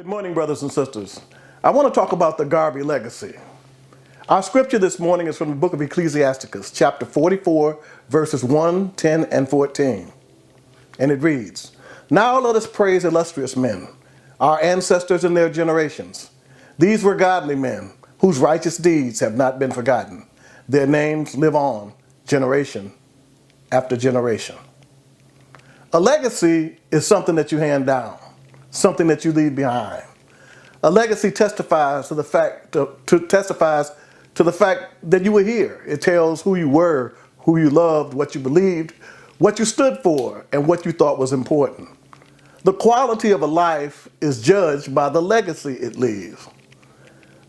Good morning, brothers and sisters. I want to talk about the Garvey legacy. Our scripture this morning is from the book of Ecclesiastes, chapter 44, verses 1, 10, and 14. And it reads, "Now let us praise illustrious men, our ancestors in their generations. These were godly men, whose righteous deeds have not been forgotten. Their names live on, generation after generation." A legacy is something that you hand down, something that you leave behind. A legacy testifies to the fact that you were here. It tells who you were, who you loved, what you believed, what you stood for, and what you thought was important. The quality of a life is judged by the legacy it leaves.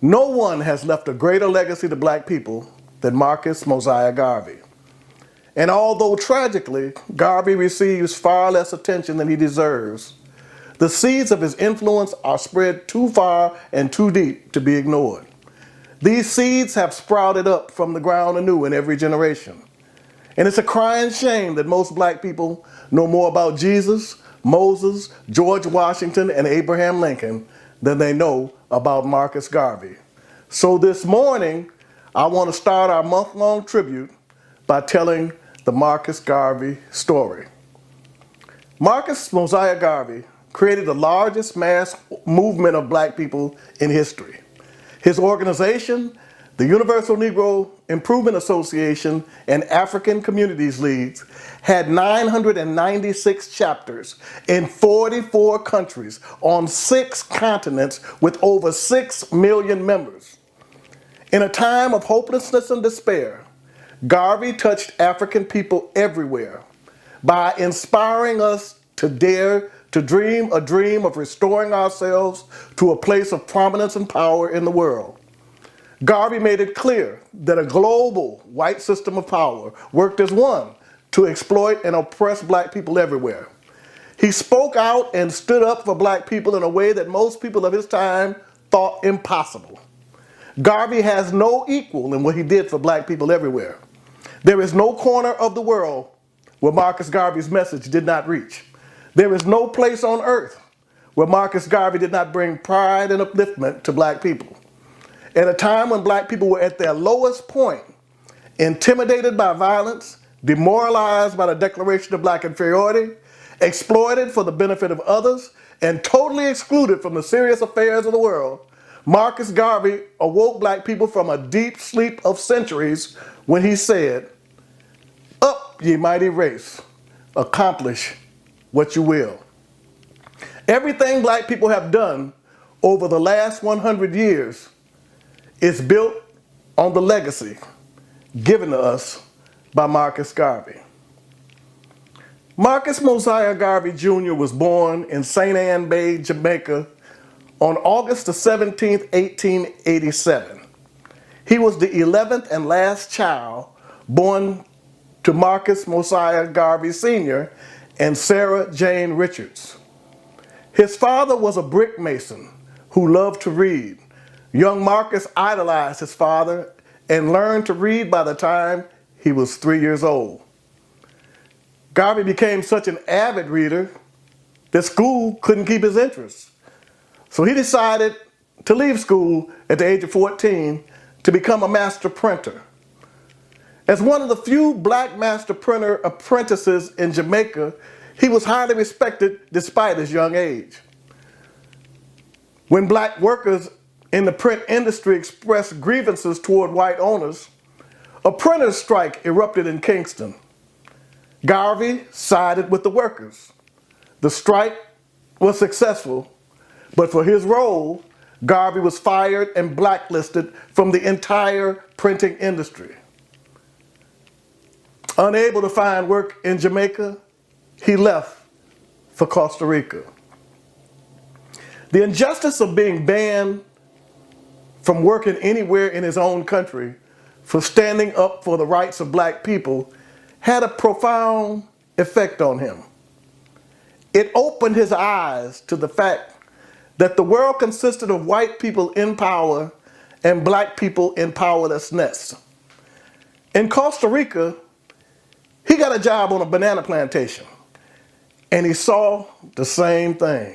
No one has left a greater legacy to black people than Marcus Mosiah Garvey. And although tragically, Garvey receives far less attention than he deserves, the seeds of his influence are spread too far and too deep to be ignored. These seeds have sprouted up from the ground anew in every generation. And it's a crying shame that most black people know more about Jesus, Moses, George Washington, and Abraham Lincoln than they know about Marcus Garvey. So this morning, I want to start our month-long tribute by telling the Marcus Garvey story. Marcus Mosiah Garvey created the largest mass movement of black people in history. His organization, the Universal Negro Improvement Association and African Communities Leagues, had 996 chapters in 44 countries on 6 continents with over 6 million members. In a time of hopelessness and despair, Garvey touched African people everywhere by inspiring us to dare to dream a dream of restoring ourselves to a place of prominence and power in the world. Garvey made it clear that a global white system of power worked as one to exploit and oppress black people everywhere. He spoke out and stood up for black people in a way that most people of his time thought impossible. Garvey has no equal in what he did for black people everywhere. There is no corner of the world where Marcus Garvey's message did not reach. There is no place on earth where Marcus Garvey did not bring pride and upliftment to black people. At a time when black people were at their lowest point, intimidated by violence, demoralized by the Declaration of Black Inferiority, exploited for the benefit of others, and totally excluded from the serious affairs of the world, Marcus Garvey awoke black people from a deep sleep of centuries when he said, "Up, ye mighty race, accomplish what you will." Everything black people have done over the last 100 years is built on the legacy given to us by Marcus Garvey. Marcus Mosiah Garvey Jr. was born in St. Ann Bay, Jamaica on August the 17th, 1887. He was the 11th and last child born to Marcus Mosiah Garvey Sr. and Sarah Jane Richards. His father was a brick mason who loved to read. Young Marcus idolized his father and learned to read by the time he was 3 years old. Garvey became such an avid reader that school couldn't keep his interest. So he decided to leave school at the age of 14 to become a master printer. As one of the few black master printer apprentices in Jamaica, he was highly respected despite his young age. When black workers in the print industry expressed grievances toward white owners, a printer's strike erupted in Kingston. Garvey sided with the workers. The strike was successful, but for his role, Garvey was fired and blacklisted from the entire printing industry. Unable to find work in Jamaica, he left for Costa Rica. The injustice of being banned from working anywhere in his own country for standing up for the rights of black people had a profound effect on him. It opened his eyes to the fact that the world consisted of white people in power and black people in powerlessness. In Costa Rica, he got a job on a banana plantation, and he saw the same thing.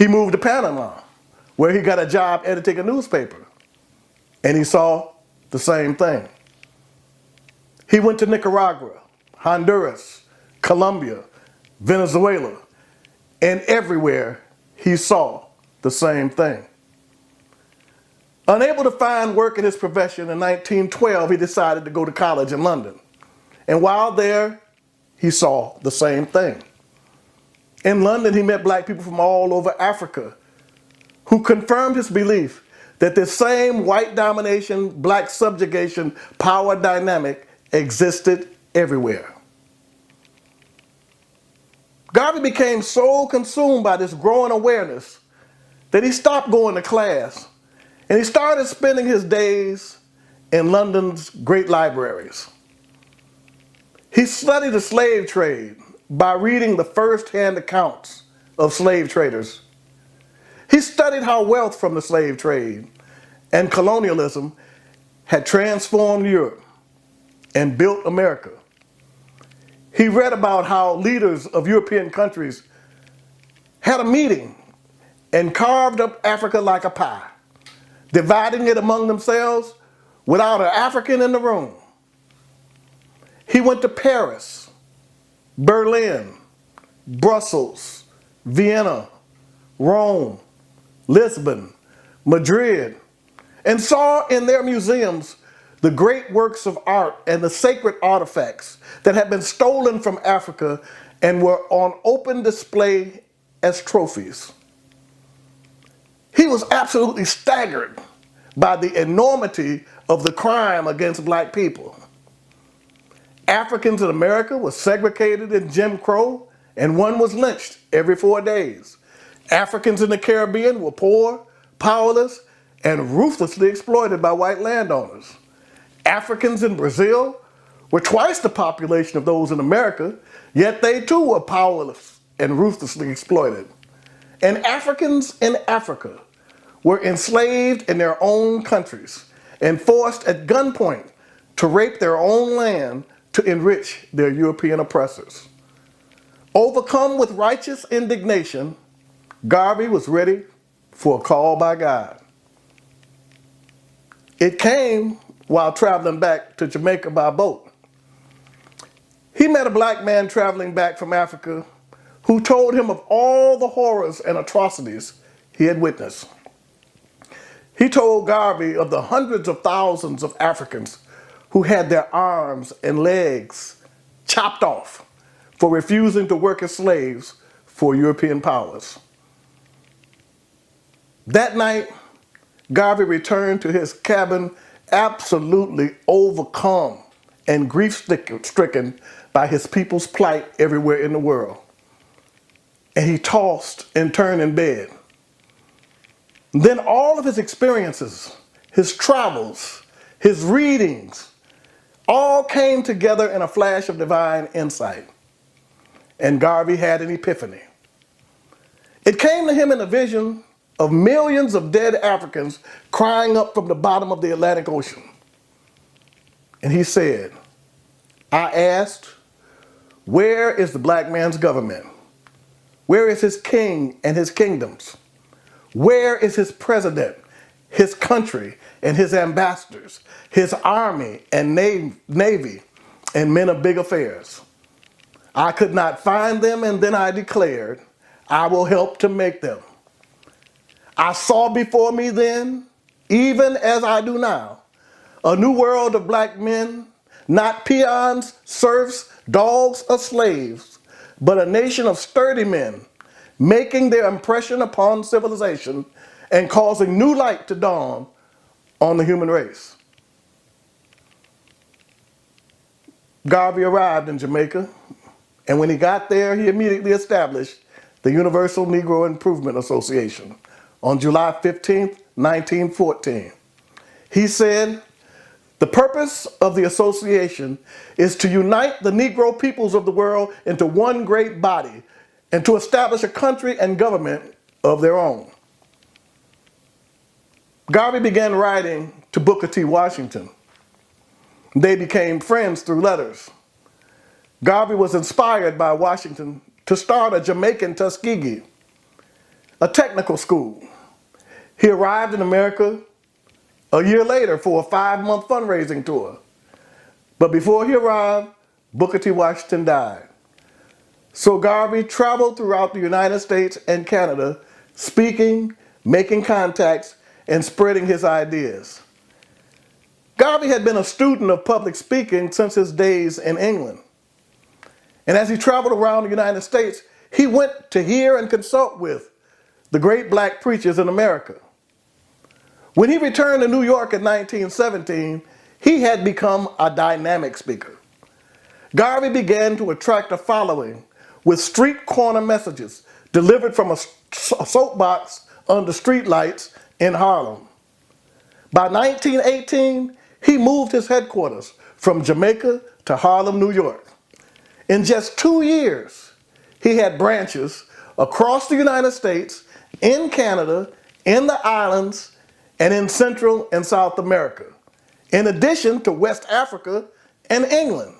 He moved to Panama, where he got a job editing a newspaper, and he saw the same thing. He went to Nicaragua, Honduras, Colombia, Venezuela, and everywhere he saw the same thing. Unable to find work in his profession, in 1912 he decided to go to college in London. And while there, he saw the same thing. In London, he met black people from all over Africa who confirmed his belief that this same white domination, black subjugation power dynamic existed everywhere. Garvey became so consumed by this growing awareness that he stopped going to class and he started spending his days in London's great libraries. He studied the slave trade by reading the first-hand accounts of slave traders. He studied how wealth from the slave trade and colonialism had transformed Europe and built America. He read about how leaders of European countries had a meeting and carved up Africa like a pie, dividing it among themselves without an African in the room. He went to Paris, Berlin, Brussels, Vienna, Rome, Lisbon, Madrid, and saw in their museums the great works of art and the sacred artifacts that had been stolen from Africa and were on open display as trophies. He was absolutely staggered by the enormity of the crime against black people. Africans in America were segregated in Jim Crow, and one was lynched every 4 days. Africans in the Caribbean were poor, powerless, and ruthlessly exploited by white landowners. Africans in Brazil were twice the population of those in America, yet they too were powerless and ruthlessly exploited. And Africans in Africa were enslaved in their own countries and forced at gunpoint to rape their own land to enrich their European oppressors. Overcome with righteous indignation, Garvey was ready for a call by God. It came while traveling back to Jamaica by boat. He met a black man traveling back from Africa who told him of all the horrors and atrocities he had witnessed. He told Garvey of the hundreds of thousands of Africans who had their arms and legs chopped off for refusing to work as slaves for European powers. That night, Garvey returned to his cabin absolutely overcome and grief-stricken by his people's plight everywhere in the world. And he tossed and turned in bed. Then all of his experiences, his travels, his readings, all came together in a flash of divine insight. And Garvey had an epiphany. It came to him in a vision of millions of dead Africans crying up from the bottom of the Atlantic Ocean. And he said, I asked, where is the black man's government? Where is his king and his kingdoms? Where is his president, his country, and his ambassadors, his army and navy, and men of big affairs? I could not find them, and then I declared, I will help to make them. I saw before me then, even as I do now, a new world of black men, not peons, serfs, dogs, or slaves, but a nation of sturdy men, making their impression upon civilization and causing new light to dawn on the human race. Garvey arrived in Jamaica, and when he got there, he immediately established the Universal Negro Improvement Association on July 15th, 1914. He said, the purpose of the association is to unite the Negro peoples of the world into one great body and to establish a country and government of their own. Garvey began writing to Booker T. Washington. They became friends through letters. Garvey was inspired by Washington to start a Jamaican Tuskegee, a technical school. He arrived in America a year later for a 5-month fundraising tour. But before he arrived, Booker T. Washington died. So Garvey traveled throughout the United States and Canada, speaking, making contacts, and spreading his ideas. Garvey had been a student of public speaking since his days in England. And as he traveled around the United States, he went to hear and consult with the great black preachers in America. When he returned to New York in 1917, he had become a dynamic speaker. Garvey began to attract a following with street corner messages delivered from a soapbox under streetlights in Harlem. By 1918, he moved his headquarters from Jamaica to Harlem, New York. In just 2 years, he had branches across the United States, in Canada, in the islands, and in Central and South America, in addition to West Africa and England.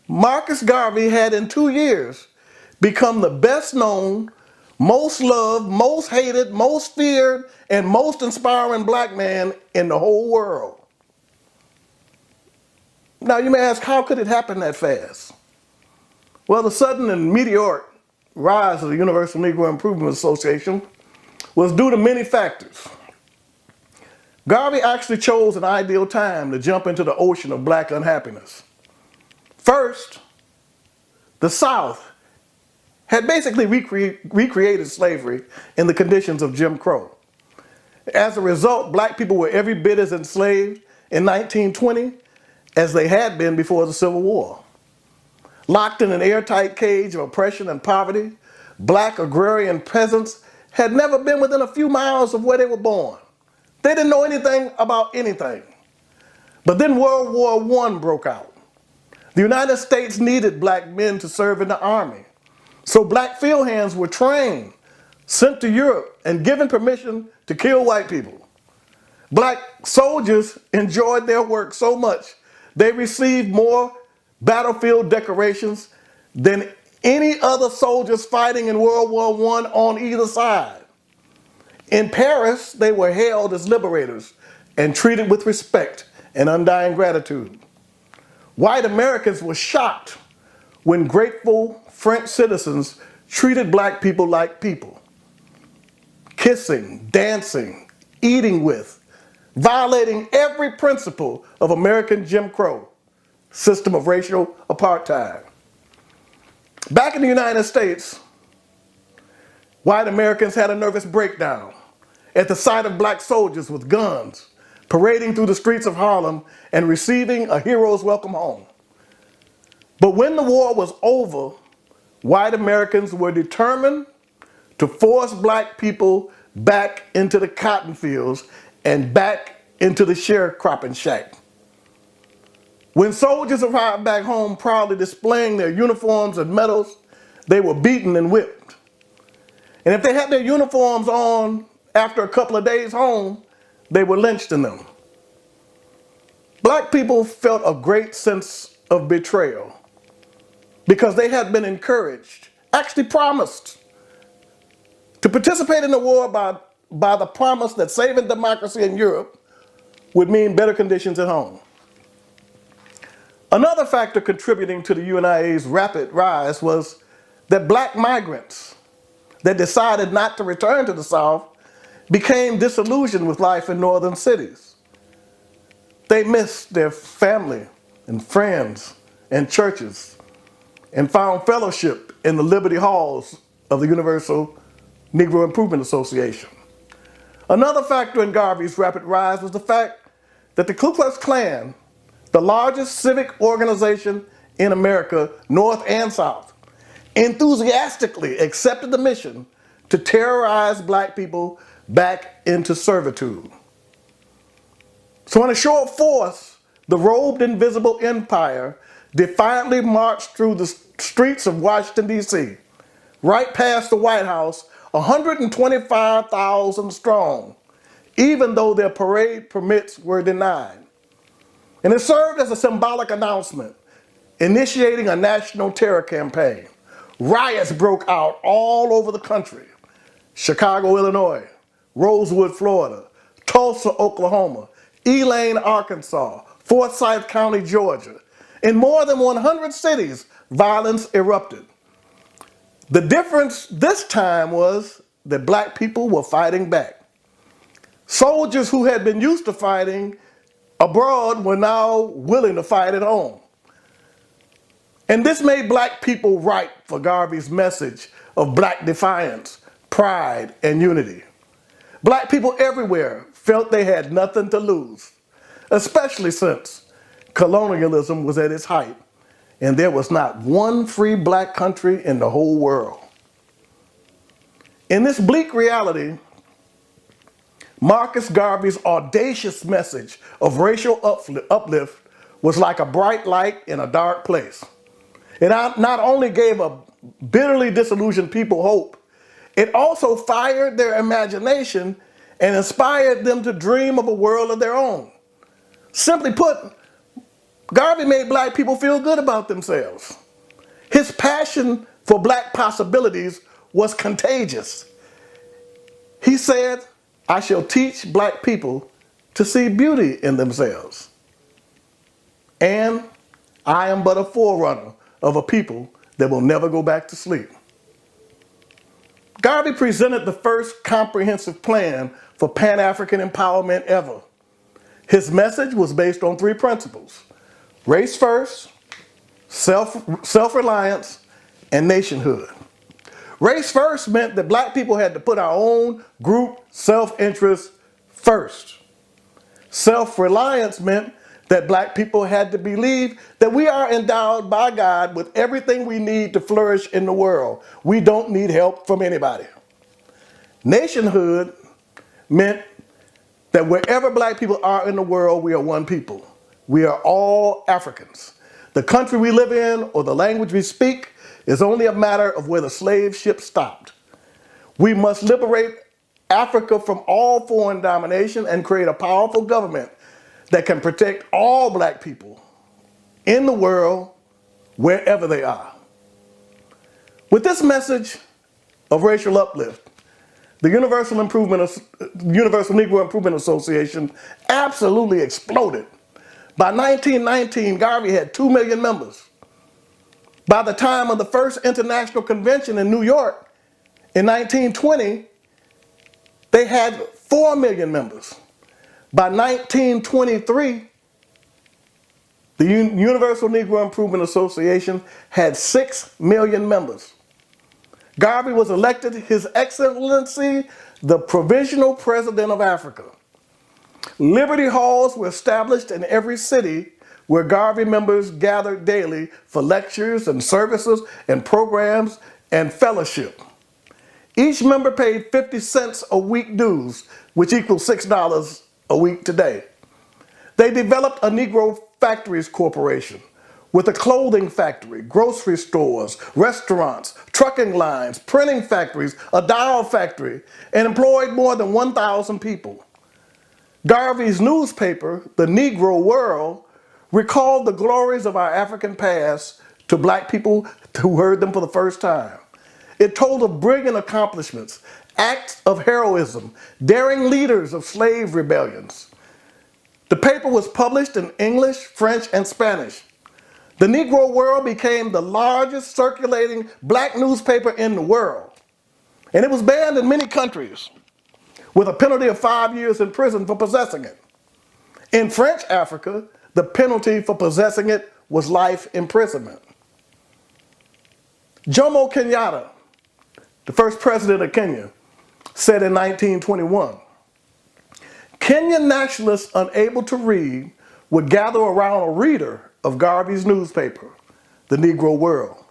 Marcus Garvey had in 2 years become the best known, most loved, most hated, most feared, and most inspiring black man in the whole world. Now you may ask, how could it happen that fast? Well, the sudden and meteoric rise of the Universal Negro Improvement Association was due to many factors. Garvey actually chose an ideal time to jump into the ocean of black unhappiness. First, the South had basically recreated slavery in the conditions of Jim Crow. As a result, black people were every bit as enslaved in 1920 as they had been before the Civil War. Locked in an airtight cage of oppression and poverty, black agrarian peasants had never been within a few miles of where they were born. They didn't know anything about anything. But then World War I broke out. The United States needed black men to serve in the army. So black field hands were trained, sent to Europe, and given permission to kill white people. Black soldiers enjoyed their work so much, they received more battlefield decorations than any other soldiers fighting in World War I on either side. In Paris, they were hailed as liberators and treated with respect and undying gratitude. White Americans were shocked when grateful French citizens treated black people like people, kissing, dancing, eating with, violating every principle of American Jim Crow system of racial apartheid. Back in the United States, white Americans had a nervous breakdown at the sight of black soldiers with guns parading through the streets of Harlem and receiving a hero's welcome home. But when the war was over, white Americans were determined to force black people back into the cotton fields and back into the sharecropping shack. When soldiers arrived back home proudly displaying their uniforms and medals, they were beaten and whipped. And if they had their uniforms on after a couple of days home, they were lynched in them. Black people felt a great sense of betrayal because they had been encouraged, actually promised, to participate in the war by the promise that saving democracy in Europe would mean better conditions at home. Another factor contributing to the UNIA's rapid rise was that black migrants that decided not to return to the South became disillusioned with life in northern cities. They missed their family and friends and churches and found fellowship in the Liberty Halls of the Universal Negro Improvement Association. Another factor in Garvey's rapid rise was the fact that the Ku Klux Klan, the largest civic organization in America, North and South, enthusiastically accepted the mission to terrorize black people back into servitude. So in a show of force, the robed invisible empire defiantly marched through the streets of Washington, D.C., right past the White House, 125,000 strong, even though their parade permits were denied. And it served as a symbolic announcement, initiating a national terror campaign. Riots broke out all over the country. Chicago, Illinois, Rosewood, Florida, Tulsa, Oklahoma, Elaine, Arkansas, Forsyth County, Georgia. In more than 100 cities, violence erupted. The difference this time was that black people were fighting back. Soldiers who had been used to fighting abroad were now willing to fight at home. And this made black people ripe for Garvey's message of black defiance, pride, and unity. Black people everywhere felt they had nothing to lose, especially since colonialism was at its height and there was not one free black country in the whole world. In this bleak reality, Marcus Garvey's audacious message of racial uplift was like a bright light in a dark place. It not only gave a bitterly disillusioned people hope, it also fired their imagination and inspired them to dream of a world of their own. Simply put, Garvey made black people feel good about themselves. His passion for black possibilities was contagious. He said, "I shall teach black people to see beauty in themselves. And I am but a forerunner of a people that will never go back to sleep." Garvey presented the first comprehensive plan for Pan-African empowerment ever. His message was based on three principles: race first, self-reliance, and nationhood. Race first meant that black people had to put our own group self-interest first. Self-reliance meant that black people had to believe that we are endowed by God with everything we need to flourish in the world. We don't need help from anybody. Nationhood meant that wherever black people are in the world, we are one people. We are all Africans. The country we live in or the language we speak is only a matter of where the slave ship stopped. We must liberate Africa from all foreign domination and create a powerful government that can protect all black people in the world, wherever they are. With this message of racial uplift, the Universal Negro Improvement Association absolutely exploded. By 1919, Garvey had 2 million members. By the time of the first international convention in New York in 1920, they had 4 million members. By 1923, the Universal Negro Improvement Association had 6 million members. Garvey was elected His Excellency, the Provisional President of Africa. Liberty halls were established in every city where Garvey members gathered daily for lectures and services and programs and fellowship. Each member paid 50 cents a week dues, which equals $6 a week today. They developed a Negro Factories Corporation with a clothing factory, grocery stores, restaurants, trucking lines, printing factories, a doll factory, and employed more than 1,000 people. Garvey's newspaper, The Negro World, recalled the glories of our African past to black people who heard them for the first time. It told of brilliant accomplishments, acts of heroism, daring leaders of slave rebellions. The paper was published in English, French, and Spanish. The Negro World became the largest circulating black newspaper in the world, and it was banned in many countries with a penalty of 5 years in prison for possessing it. In French Africa, the penalty for possessing it was life imprisonment. Jomo Kenyatta, the first president of Kenya, said in 1921, "Kenyan nationalists unable to read would gather around a reader of Garvey's newspaper, The Negro World,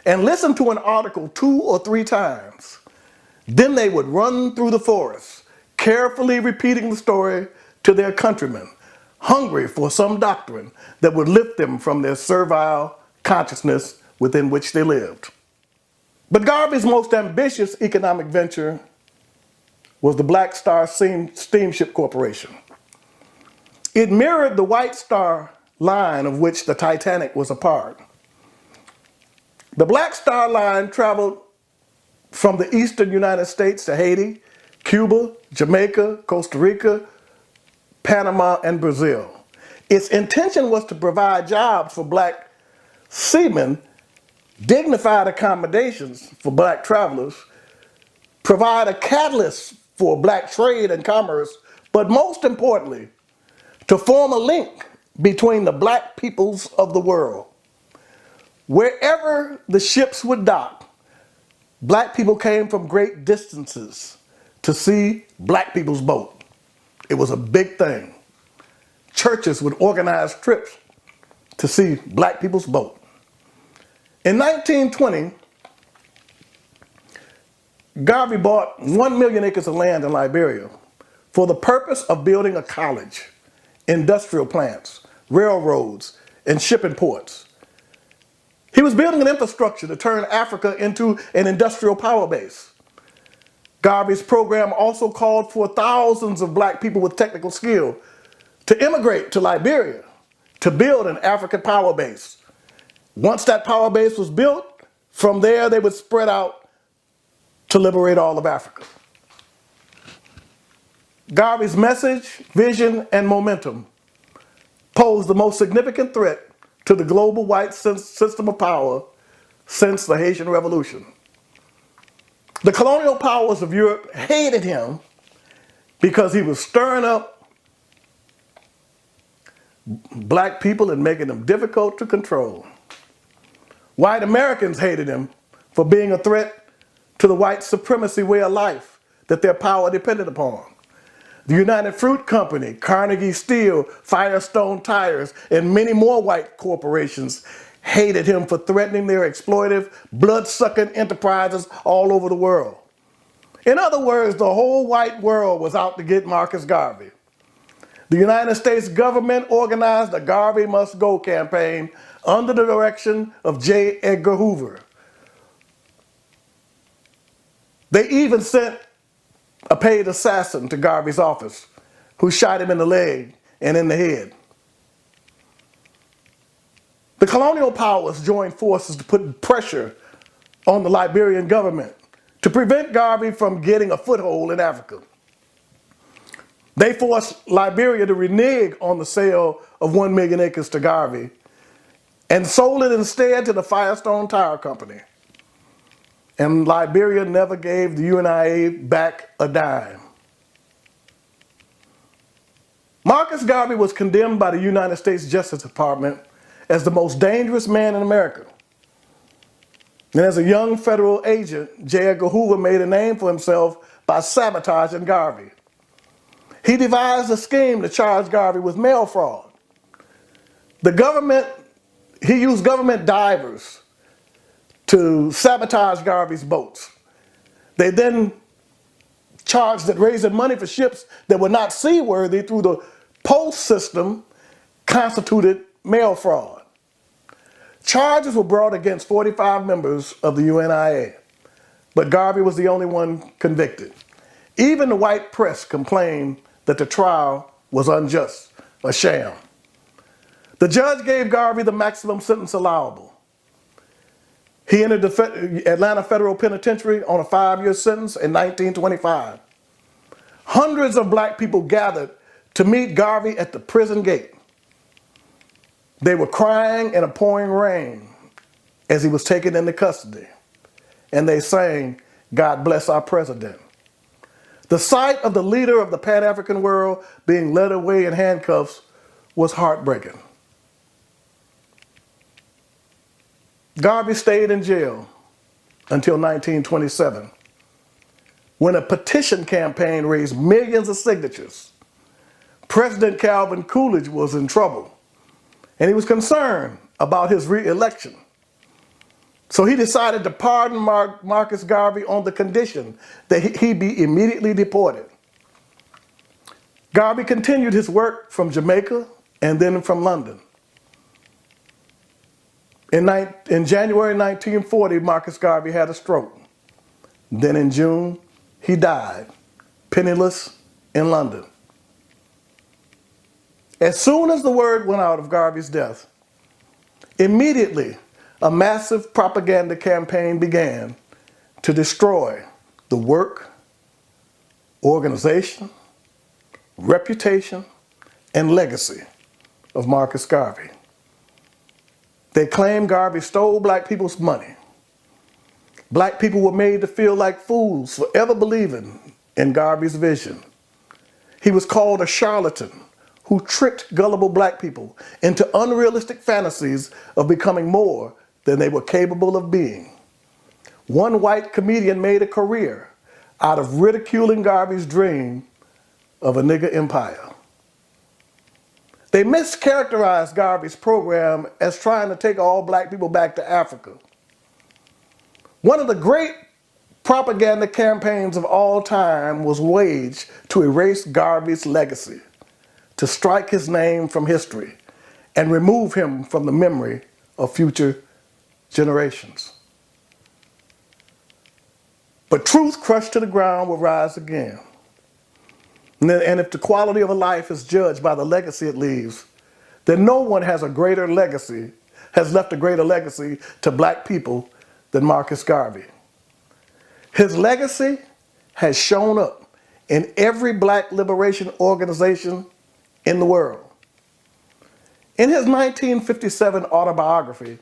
and listen to an article 2 or 3 times. Then they would run through the forest, carefully repeating the story to their countrymen, hungry for some doctrine that would lift them from their servile consciousness within which they lived." But Garvey's most ambitious economic venture was the Black Star Steamship Corporation. It mirrored the White Star Line of which the Titanic was a part. The Black Star Line traveled from the eastern United States to Haiti, Cuba, Jamaica, Costa Rica, Panama, and Brazil. Its intention was to provide jobs for black seamen, dignified accommodations for black travelers, provide a catalyst for black trade and commerce, but most importantly, to form a link between the black peoples of the world. Wherever the ships would dock, black people came from great distances to see black people's boat. It was a big thing. Churches would organize trips to see black people's boat. In 1920, Garvey bought 1 million acres of land in Liberia for the purpose of building a college, industrial plants, railroads, and shipping ports. He was building an infrastructure to turn Africa into an industrial power base. Garvey's program also called for thousands of black people with technical skill to immigrate to Liberia to build an African power base. Once that power base was built, from there they would spread out to liberate all of Africa. Garvey's message, vision, and momentum posed the most significant threat to the global white system of power since the Haitian Revolution. The colonial powers of Europe hated him because he was stirring up black people and making them difficult to control. White Americans hated him for being a threat to the white supremacy way of life that their power depended upon. The United Fruit Company, Carnegie Steel, Firestone Tires, and many more white corporations hated him for threatening their exploitive, blood-sucking enterprises all over the world. In other words, the whole white world was out to get Marcus Garvey. The United States government organized a Garvey Must Go campaign under the direction of J. Edgar Hoover. They even sent a paid assassin to Garvey's office who shot him in the leg and in the head. The colonial powers joined forces to put pressure on the Liberian government to prevent Garvey from getting a foothold in Africa. They forced Liberia to renege on the sale of 1 million acres to Garvey and sold it instead to the Firestone Tire Company. And Liberia never gave the UNIA back a dime. Marcus Garvey was condemned by the United States Justice Department as the most dangerous man in America. And as a young federal agent, J. Edgar Hoover made a name for himself by sabotaging Garvey. He devised a scheme to charge Garvey with mail fraud. He used government divers to sabotage Garvey's boats. They then charged that raising money for ships that were not seaworthy through the post system constituted mail fraud. Charges were brought against 45 members of the UNIA, but Garvey was the only one convicted. Even the white press complained that the trial was unjust, a sham. The judge gave Garvey the maximum sentence allowable. He entered the Atlanta Federal Penitentiary on a 5-year sentence in 1925. Hundreds of black people gathered to meet Garvey at the prison gate. They were crying in a pouring rain as he was taken into custody. And they sang, "God bless our president." The sight of the leader of the Pan-African world being led away in handcuffs was heartbreaking. Garvey stayed in jail until 1927, when a petition campaign raised millions of signatures. President Calvin Coolidge was in trouble, and he was concerned about his re-election. So he decided to pardon Marcus Garvey on the condition that he be immediately deported. Garvey continued his work from Jamaica and then from London. In January 1940, Marcus Garvey had a stroke. Then in June, he died, penniless, in London. As soon as the word went out of Garvey's death, immediately a massive propaganda campaign began to destroy the work, organization, reputation, and legacy of Marcus Garvey. They claim Garvey stole black people's money. Black people were made to feel like fools for ever believing in Garvey's vision. He was called a charlatan who tricked gullible black people into unrealistic fantasies of becoming more than they were capable of being. One white comedian made a career out of ridiculing Garvey's dream of a nigger empire. They mischaracterized Garvey's program as trying to take all black people back to Africa. One of the great propaganda campaigns of all time was waged to erase Garvey's legacy, to strike his name from history, and remove him from the memory of future generations. But truth crushed to the ground will rise again. And if the quality of a life is judged by the legacy it leaves, then no one has left a greater legacy to black people than Marcus Garvey. His legacy has shown up in every black liberation organization in the world. In his 1957 autobiography,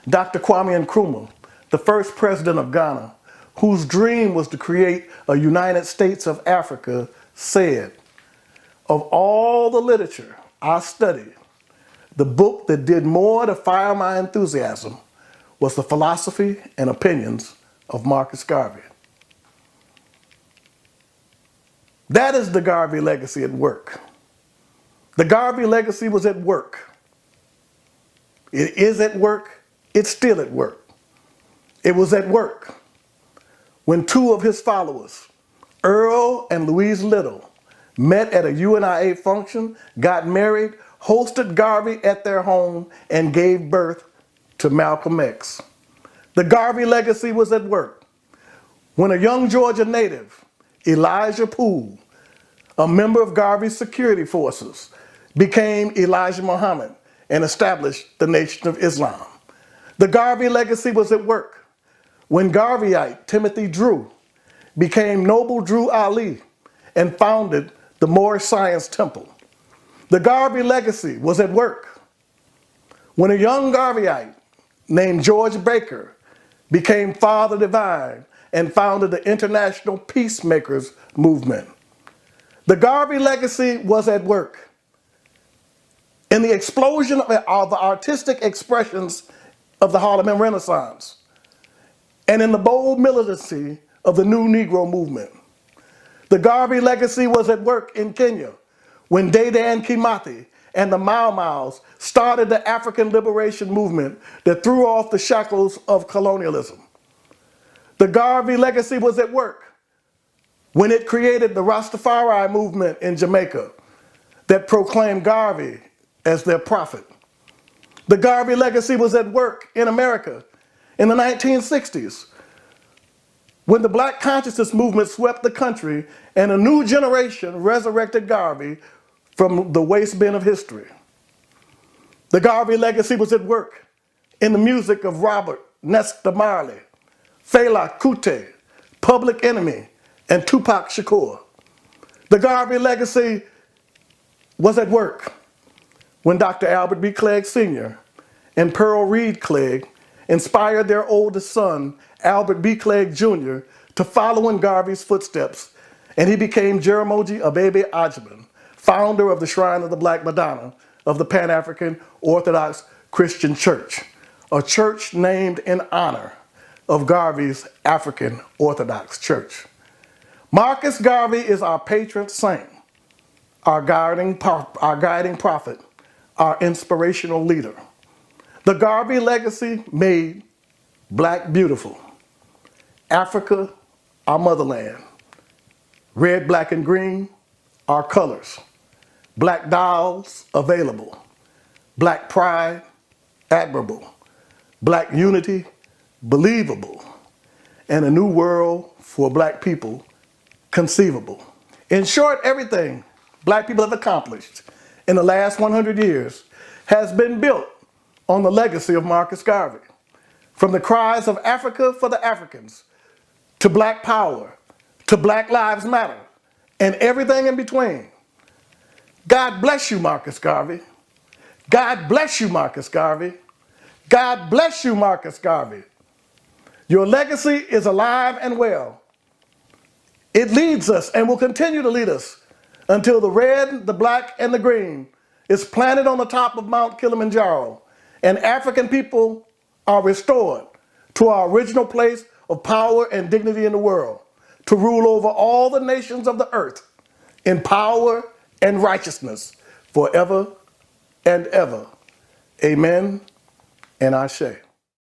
Dr. Kwame Nkrumah, the first president of Ghana, whose dream was to create a United States of Africa, said, "Of all the literature I studied, the book that did more to fire my enthusiasm was the philosophy and opinions of Marcus Garvey." That is the Garvey legacy at work. The Garvey legacy was at work. It is at work. It's still at work. It was at work when two of his followers, Earl and Louise Little, met at a UNIA function, got married, hosted Garvey at their home, and gave birth to Malcolm X. The Garvey legacy was at work when a young Georgia native, Elijah Poole, a member of Garvey's security forces, became Elijah Muhammad and established the Nation of Islam. The Garvey legacy was at work when Garveyite Timothy Drew became Noble Drew Ali and founded the Moorish Science Temple. The Garvey legacy was at work when a young Garveyite named George Baker became Father Divine and founded the International Peacemakers Movement. The Garvey legacy was at work in the explosion of the artistic expressions of the Harlem Renaissance and in the bold militancy of the new Negro movement. The Garvey legacy was at work in Kenya when Dedan Kimathi and the Mau Maus started the African liberation movement that threw off the shackles of colonialism. The Garvey legacy was at work when it created the Rastafari movement in Jamaica that proclaimed Garvey as their prophet. The Garvey legacy was at work in America in the 1960s when the Black consciousness movement swept the country and a new generation resurrected Garvey from the waste bin of history. The Garvey legacy was at work in the music of Robert Nesta Marley, Fela Kuti, Public Enemy, and Tupac Shakur. The Garvey legacy was at work when Dr. Albert B. Clegg Sr. and Pearl Reed Clegg inspired their oldest son, Albert B. Clegg Jr., to follow in Garvey's footsteps, and he became Jaramogi Abebe Ajiman, founder of the Shrine of the Black Madonna of the Pan-African Orthodox Christian Church, a church named in honor of Garvey's African Orthodox Church. Marcus Garvey is our patron saint, our guiding prophet, our inspirational leader. The Garvey legacy made Black beautiful. Africa, our motherland. Red, black, and green, our colors. Black dolls, available. Black pride, admirable. Black unity, believable. And a new world for Black people, conceivable. In short, everything Black people have accomplished in the last 100 years has been built on the legacy of Marcus Garvey. from the cries of Africa for the Africans, to Black Power, to Black Lives Matter, and everything in between. God bless you, Marcus Garvey. God bless you, Marcus Garvey. God bless you, Marcus Garvey. Your legacy is alive and well. It leads us and will continue to lead us until the red, the black, and the green is planted on the top of Mount Kilimanjaro, and African people are restored to our original place of power and dignity in the world, to rule over all the nations of the earth in power and righteousness forever and ever. Amen and Ashe.